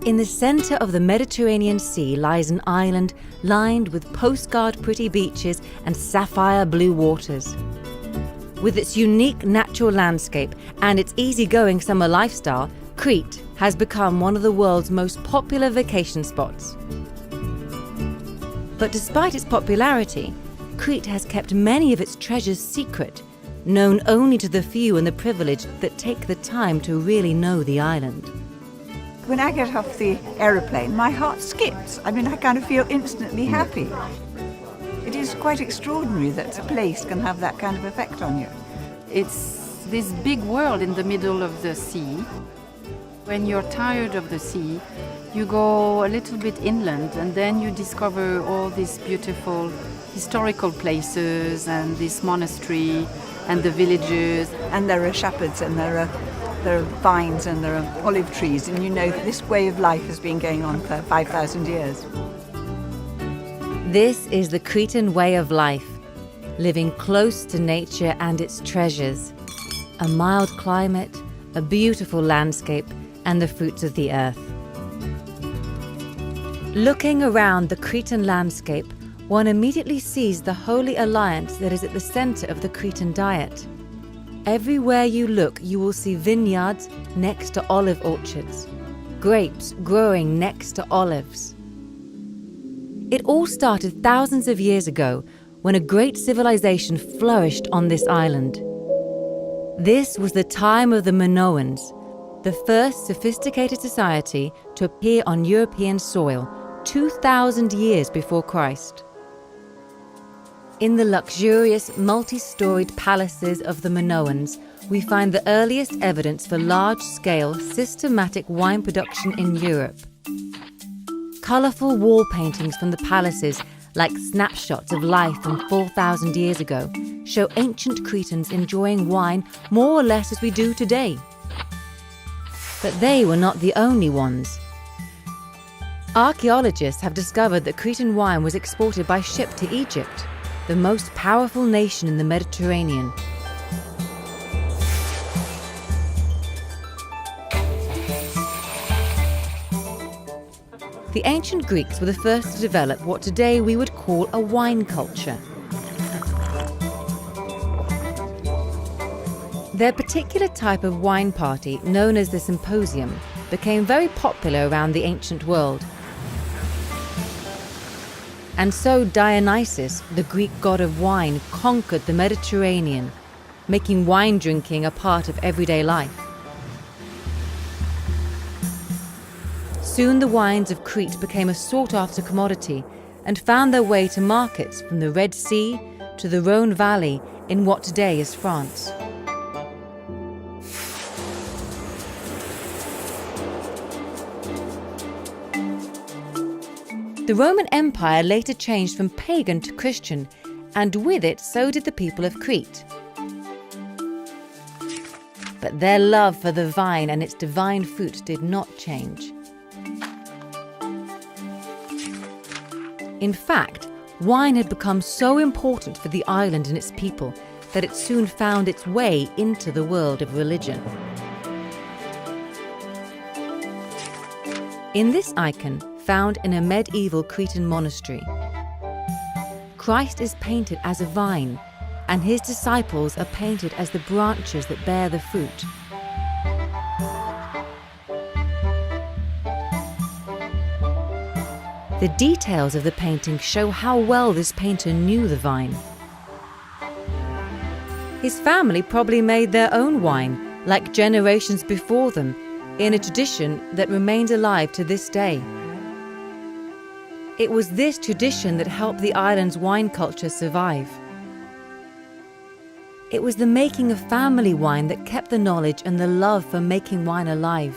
In the center of the Mediterranean Sea lies an island lined with postcard pretty beaches and sapphire blue waters. With its unique natural landscape and its easygoing summer lifestyle, Crete has become one of the world's most popular vacation spots. But despite its popularity, Crete has kept many of its treasures secret, known only to the few and the privileged that take the time to really know the island. When I get off the aeroplane, my heart skips. I kind of feel instantly happy. It is quite extraordinary that a place can have that kind of effect on you. It's this big world in the middle of the sea. When you're tired of the sea, you go a little bit inland and then you discover all these beautiful historical places and this monastery and the villages. And there are shepherds and there are vines and there are olive trees, and you know that this way of life has been going on for 5,000 years. This is the Cretan way of life, living close to nature and its treasures. A mild climate, a beautiful landscape, and the fruits of the earth. Looking around the Cretan landscape, one immediately sees the holy alliance that is at the center of the Cretan diet. Everywhere you look, you will see vineyards next to olive orchards, grapes growing next to olives. It all started thousands of years ago when a great civilization flourished on this island. This was the time of the Minoans, the first sophisticated society to appear on European soil 2,000 years before Christ. In the luxurious, multi-storied palaces of the Minoans, we find the earliest evidence for large-scale, systematic wine production in Europe. Colourful wall paintings from the palaces, like snapshots of life from 4,000 years ago, show ancient Cretans enjoying wine more or less as we do today. But they were not the only ones. Archaeologists have discovered that Cretan wine was exported by ship to Egypt, the most powerful nation in the Mediterranean. The ancient Greeks were the first to develop what today we would call a wine culture. Their particular type of wine party, known as the symposium, became very popular around the ancient world. And so Dionysus, the Greek god of wine, conquered the Mediterranean, making wine drinking a part of everyday life. Soon the wines of Crete became a sought-after commodity and found their way to markets from the Red Sea to the Rhone Valley in what today is France. The Roman Empire later changed from pagan to Christian, and with it so did the people of Crete. But their love for the vine and its divine fruit did not change. In fact, wine had become so important for the island and its people that it soon found its way into the world of religion. In this icon, found in a medieval Cretan monastery, Christ is painted as a vine, and his disciples are painted as the branches that bear the fruit. The details of the painting show how well this painter knew the vine. His family probably made their own wine, like generations before them, in a tradition that remains alive to this day. It was this tradition that helped the island's wine culture survive. It was the making of family wine that kept the knowledge and the love for making wine alive.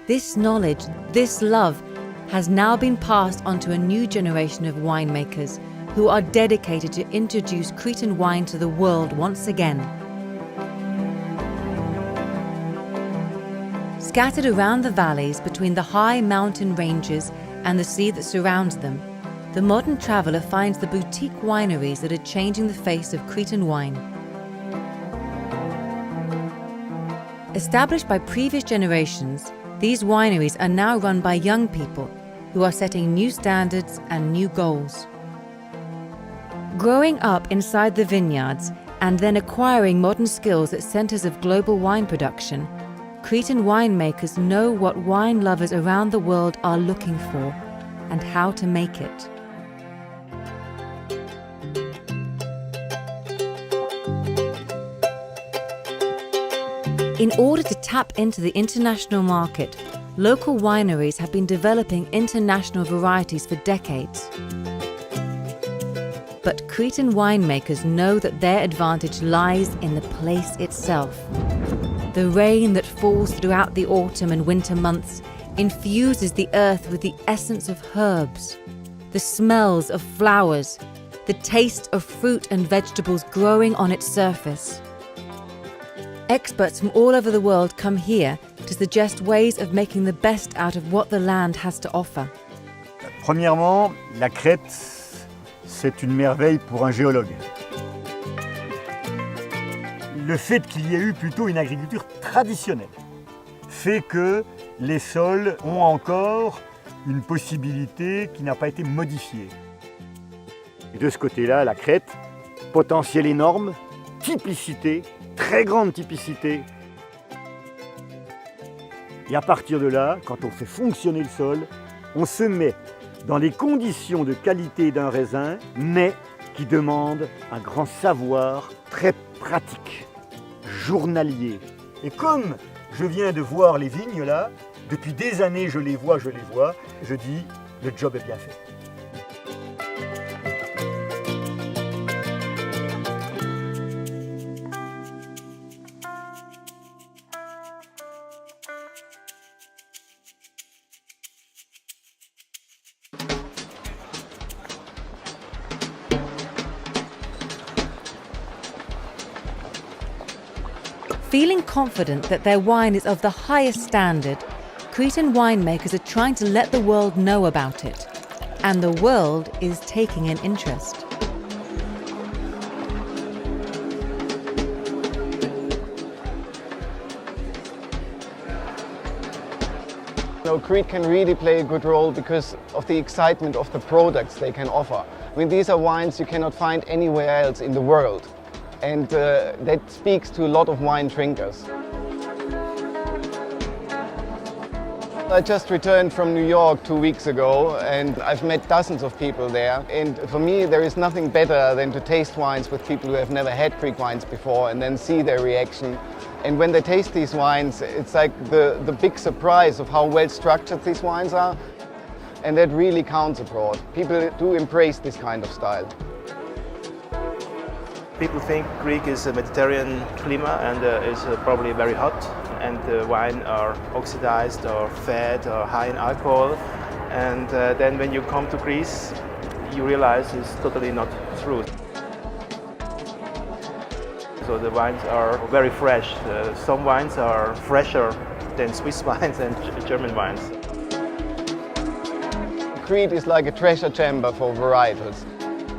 This knowledge, this love, has now been passed on to a new generation of winemakers who are dedicated to introduce Cretan wine to the world once again. Scattered around the valleys between the high mountain ranges and the sea that surrounds them, the modern traveller finds the boutique wineries that are changing the face of Cretan wine. Established by previous generations, These wineries are now run by young people who are setting new standards and new goals. Growing up inside the vineyards and then acquiring modern skills at centers of global wine production, Cretan winemakers know what wine lovers around the world are looking for and how to make it. In order to tap into the international market, local wineries have been developing international varieties for decades. But Cretan winemakers know that their advantage lies in the place itself. The rain that falls throughout the autumn and winter months infuses the earth with the essence of herbs, the smells of flowers, the taste of fruit and vegetables growing on its surface. Experts from all over the world come here to suggest ways of making the best out of what the land has to offer. Premièrement, la Crète, c'est une merveille pour un géologue. Le fait qu'il y ait eu plutôt une agriculture traditionnelle fait que les sols ont encore une possibilité qui n'a pas été modifiée. Et de ce côté-là, la Crète, potentiel énorme, typicité, très grande typicité. Et à partir de là, quand on fait fonctionner le sol, on se met dans les conditions de qualité d'un raisin, mais qui demande un grand savoir très pratique, journalier. Et comme je viens de voir les vignes là, depuis des années je les vois, je dis le job est bien fait. Feeling confident that their wine is of the highest standard, Cretan winemakers are trying to let the world know about it. And the world is taking an interest. Crete can really play a good role because of the excitement of the products they can offer. I mean, these are wines you cannot find anywhere else in the world. And that speaks to a lot of wine drinkers. I just returned from New York 2 weeks ago and I've met dozens of people there. And for me, there is nothing better than to taste wines with people who have never had Greek wines before and then see their reaction. And when they taste these wines, it's like the big surprise of how well structured these wines are. And that really counts abroad. People do embrace this kind of style. People think Greek is a Mediterranean climate and is probably very hot, and the wine are oxidized or fat or high in alcohol. And then when you come to Greece, you realize it's totally not true. So the wines are very fresh. Some wines are fresher than Swiss wines and German wines. Crete is like a treasure chamber for varietals.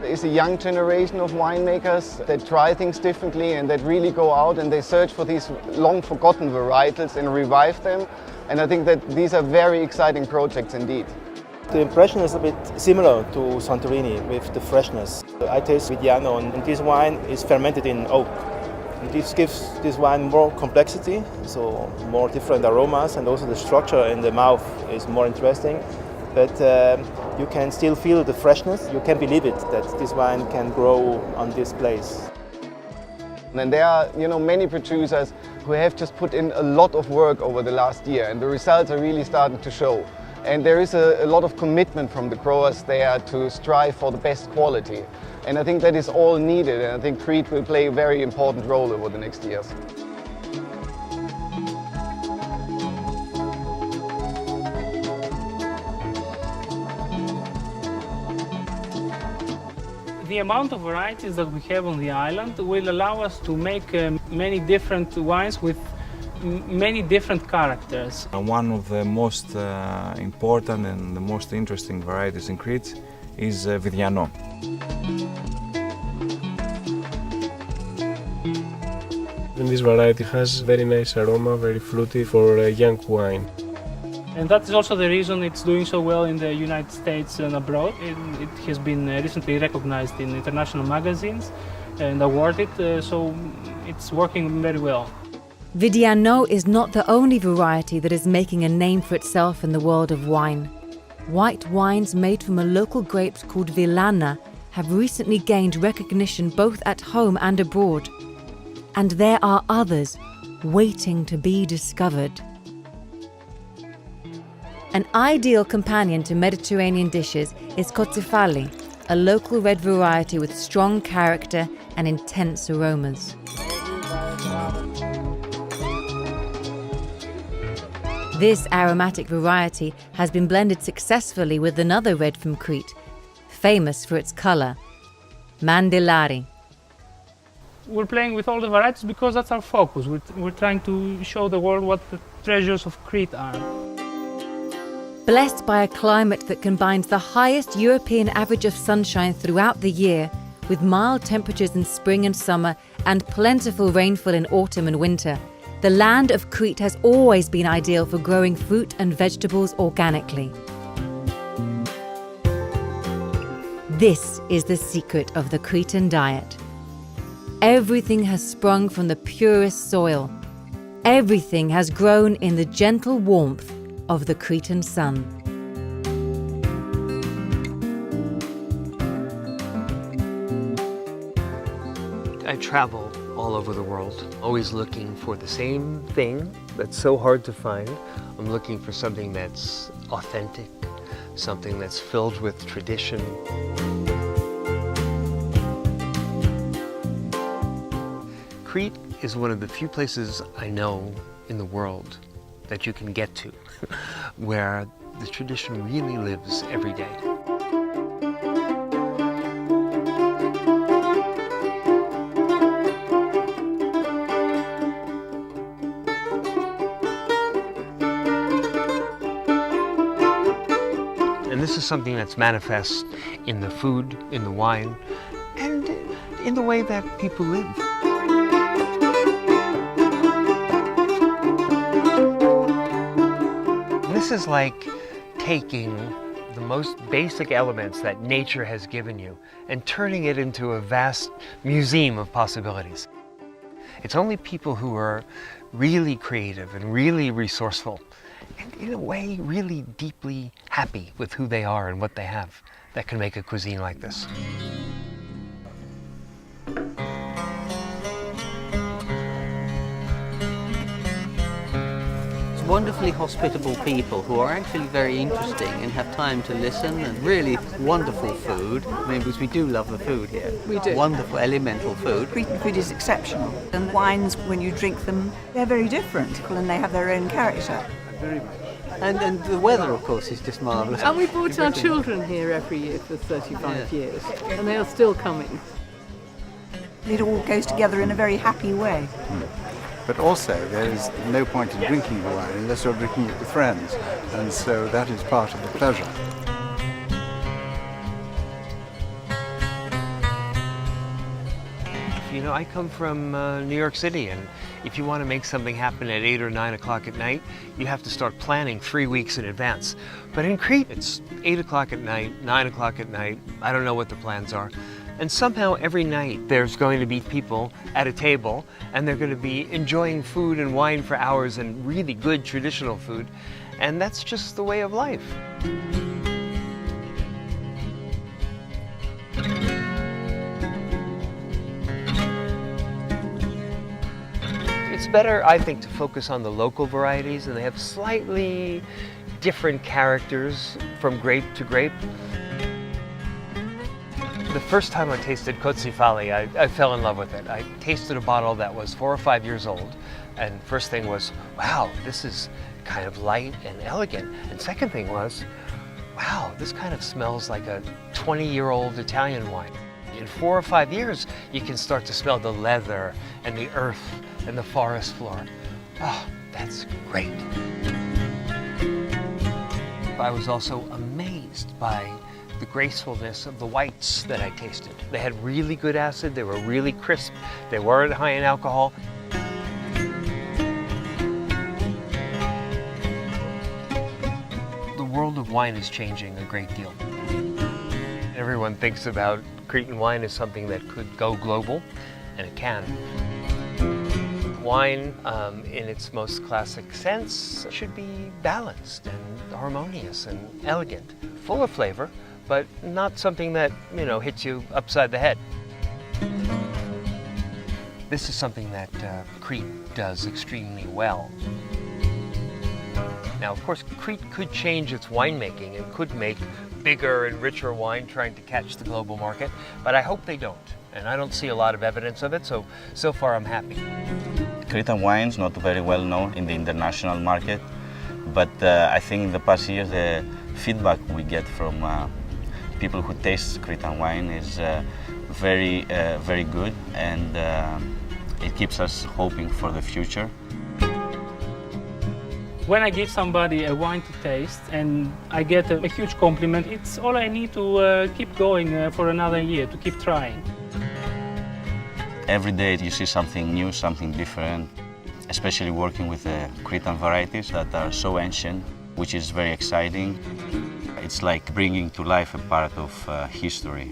There is a young generation of winemakers that try things differently and that really go out and they search for these long forgotten varietals and revive them. And I think that these are very exciting projects indeed. The impression is a bit similar to Santorini with the freshness. I taste Vidiano and this wine is fermented in oak. This gives this wine more complexity, so more different aromas, and also the structure in the mouth is more interesting. But you can still feel the freshness. You can believe it that this wine can grow on this place. And there are, many producers who have just put in a lot of work over the last year, and the results are really starting to show. And there is a lot of commitment from the growers there to strive for the best quality. And I think that is all needed, and I think Crete will play a very important role over the next years. The amount of varieties that we have on the island will allow us to make many different wines with many different characters. One of the most important and the most interesting varieties in Crete is Vidiano. And this variety has very nice aroma, very fruity for a young wine. And that is also the reason it's doing so well in the United States and abroad. It has been recently recognized in international magazines and awarded, so it's working very well. Vidiano is not the only variety that is making a name for itself in the world of wine. White wines made from a local grape called Villana have recently gained recognition both at home and abroad. And there are others waiting to be discovered. An ideal companion to Mediterranean dishes is Cozzefalli, a local red variety with strong character and intense aromas. This aromatic variety has been blended successfully with another red from Crete, famous for its color, Mandillari. We're playing with all the varieties because that's our focus. We're trying to show the world what the treasures of Crete are. Blessed by a climate that combines the highest European average of sunshine throughout the year, with mild temperatures in spring and summer and plentiful rainfall in autumn and winter, the land of Crete has always been ideal for growing fruit and vegetables organically. This is the secret of the Cretan diet. Everything has sprung from the purest soil. Everything has grown in the gentle warmth of the Cretan sun. I travel all over the world, always looking for the same thing that's so hard to find. I'm looking for something that's authentic, something that's filled with tradition. Crete is one of the few places I know in the world that you can get to, where the tradition really lives every day. And this is something that's manifest in the food, in the wine, and in the way that people live. This is like taking the most basic elements that nature has given you and turning it into a vast museum of possibilities. It's only people who are really creative and really resourceful and in a way really deeply happy with who they are and what they have that can make a cuisine like this. Wonderfully hospitable people who are actually very interesting and have time to listen, and really wonderful food. I mean, because we do love the food here. We do. Wonderful elemental food. Cretan food is exceptional, and wines, when you drink them, they're very different, and they have their own character. And the weather, of course, is just marvellous. And we brought our children here every year for 35 years, and they are still coming. It all goes together in a very happy way. But also, there is no point in drinking the wine unless you're drinking it with friends, and so that is part of the pleasure. You know, I come from New York City, and if you want to make something happen at 8 or 9 o'clock at night, you have to start planning 3 weeks in advance. But in Crete, it's 8 o'clock at night, 9 o'clock at night. I don't know what the plans are. And somehow every night there's going to be people at a table, and they're going to be enjoying food and wine for hours, and really good traditional food. And that's just the way of life. It's better, I think, to focus on the local varieties, and they have slightly different characters from grape to grape. The first time I tasted Cozzefalli, I fell in love with it. I tasted a bottle that was 4 or 5 years old, and first thing was, wow, this is kind of light and elegant. And second thing was, wow, this kind of smells like a 20-year-old Italian wine. In 4 or 5 years, you can start to smell the leather and the earth and the forest floor. Oh, that's great. I was also amazed by the gracefulness of the whites that I tasted. They had really good acid, they were really crisp, they weren't high in alcohol. of wine is changing a great deal. Everyone thinks about Cretan wine as something that could go global, and it can. Wine, in its most classic sense, should be balanced and harmonious and elegant, full of flavor, but not something that, hits you upside the head. This is something that Crete does extremely well. Now, of course, Crete could change its winemaking and could make bigger and richer wine trying to catch the global market, but I hope they don't. And I don't see a lot of evidence of it, so far I'm happy. Cretan wine is not very well known in the international market, but I think in the past years the feedback we get from people who taste Cretan wine is very good, and it keeps us hoping for the future. When I give somebody a wine to taste and I get a huge compliment, it's all I need to keep going for another year, to keep trying. Every day you see something new, something different, especially working with the Cretan varieties that are so ancient, which is very exciting. It's like bringing to life a part of history.